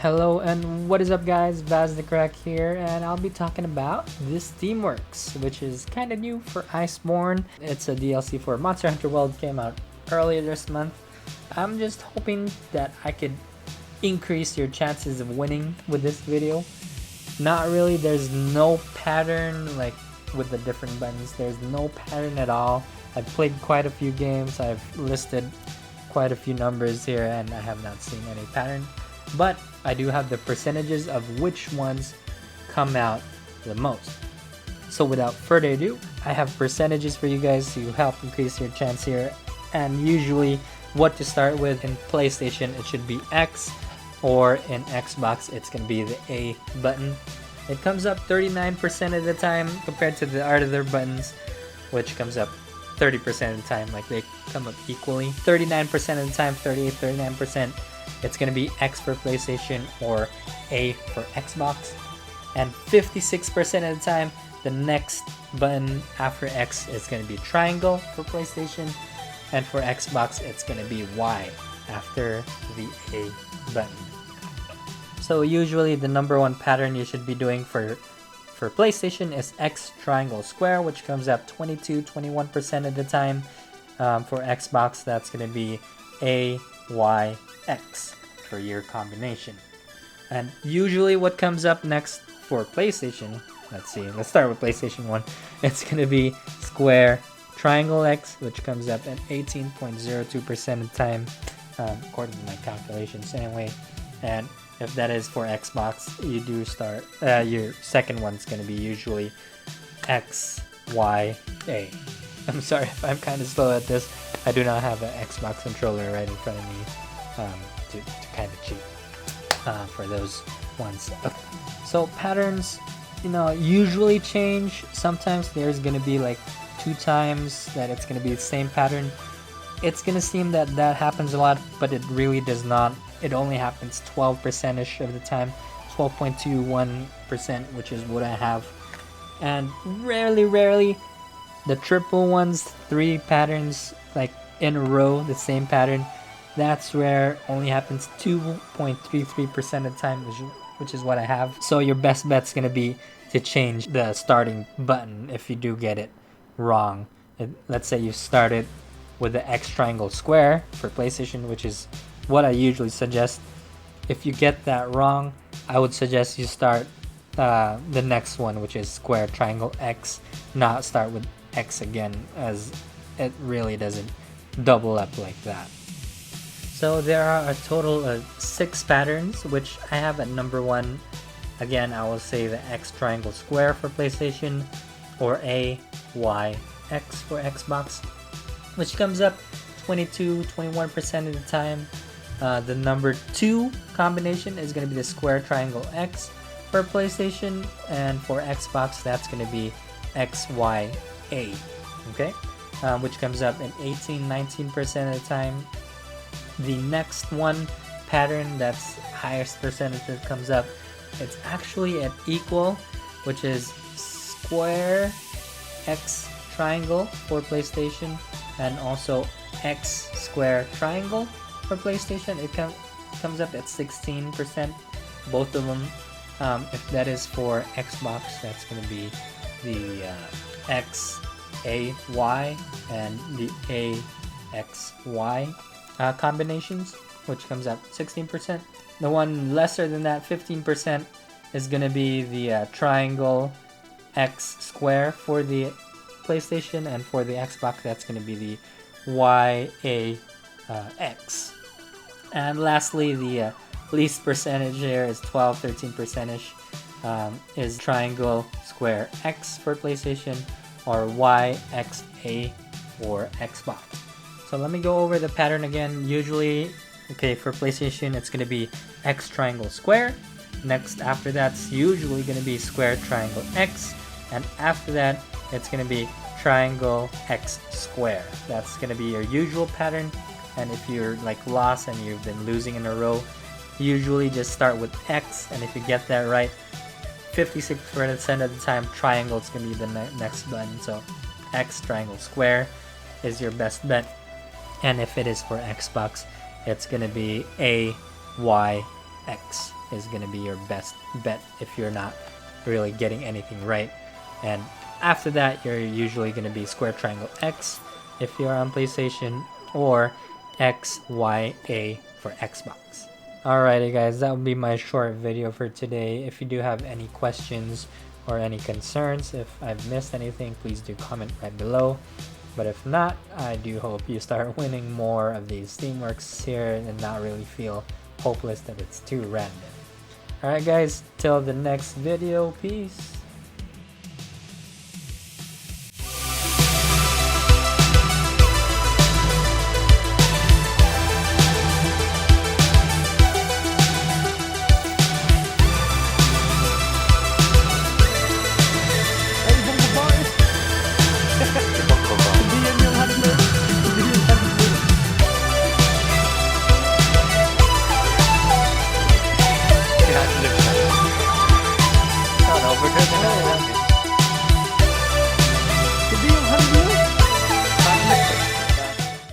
Hello and what is up guys, vasDcrak here, and I'll be talking about this Steamworks, which is kind of new for Iceborne. It's a DLC for Monster Hunter World, came out earlier this month. I'm just hoping that I could increase your chances of winning with this video. Not really, there's no pattern like with the different buttons, there's no pattern at all. I've played quite a few games, I've listed quite a few numbers here, and I have not seen any pattern. But I do have the percentages of which ones come out the most. So without further ado, I have percentages for you guys to help increase your chance here. And usually what to start with in PlayStation, it should be X, or in Xbox, it's going to be the A button. It comes up 39% of the time compared to the other buttons, which comes up 30% of the time, like they come up equally. 39% of the time, 39%. It's going to be X for PlayStation or A for Xbox. And 56% of the time, the next button after X is going to be triangle for PlayStation. And for Xbox, it's going to be Y after the A button. So usually the number one pattern you should be doing for PlayStation is X triangle square, which comes up 21% of the time. For Xbox, that's going to be A, Y, X for your combination. And usually what comes up next for PlayStation, let's start with PlayStation 1. It's going to be square triangle X, which comes up at 18.02% of the time, according to my calculations anyway. And if that is for Xbox, you do start, your second one's going to be usually X, Y, A. I'm sorry if I'm kind of slow at this. I do not have an Xbox controller right in front of me to kind of cheat for those ones. So patterns, usually change. Sometimes there's going to be like 2 times that it's going to be the same pattern. It's going to seem that happens a lot, but it really does not. It only happens 12%ish of the time, 12.21%, which is what I have. And rarely, the triple ones, 3 patterns like in a row, the same pattern, that's rare. Only happens 2.33% of the time, which is what I have. So your best bet's gonna be to change the starting button if you do get it wrong. Let's say you started with the X triangle square for PlayStation, which is what I usually suggest. If you get that wrong, I would suggest you start the next one, which is square triangle X, not start with X again, as it really doesn't double up like that. So there are a total of 6 patterns, which I have at number 1. Again, I will say the X triangle square for PlayStation, or A, Y, X for Xbox, which comes up 21% of the time. The number 2 combination is going to be the square triangle X for PlayStation, and for Xbox that's going to be X, Y, A, okay, which comes up at 19% of the time. The next one pattern that's highest percentage that comes up, it's actually at equal, which is square X triangle for PlayStation, and also X square triangle for PlayStation. It comes up at 16%, both of them. If that is for Xbox, that's going to be the X A Y and the A X Y combinations, which comes up 16%. The one lesser than that, 15%, is going to be the triangle X square for the PlayStation, and for the Xbox that's going to be the Y A X. And lastly, the least percentage here is 13%ish, is triangle square X for PlayStation, or Y X A for Xbox. So let me go over the pattern again. Usually, okay, for PlayStation it's going to be X triangle square. Next after that's usually going to be square triangle X, and after that it's going to be triangle X square. That's going to be your usual pattern. And if you're like lost and you've been losing in a row, usually just start with X, and if you get that right, 56% of the time triangle is going to be the next button. So X triangle square is your best bet. And if it is for Xbox, it's going to be A, Y, X. is going to be your best bet if you're not really getting anything right. And after that, you're usually going to be square triangle X if you're on PlayStation, or X, Y, A for Xbox. Alrighty guys, that would be my short video for today. If you do have any questions or any concerns, if I've missed anything, please do comment right below. But if not, I do hope you start winning more of these Steamworks here and not really feel hopeless that it's too random. Alright guys, till the next video, peace.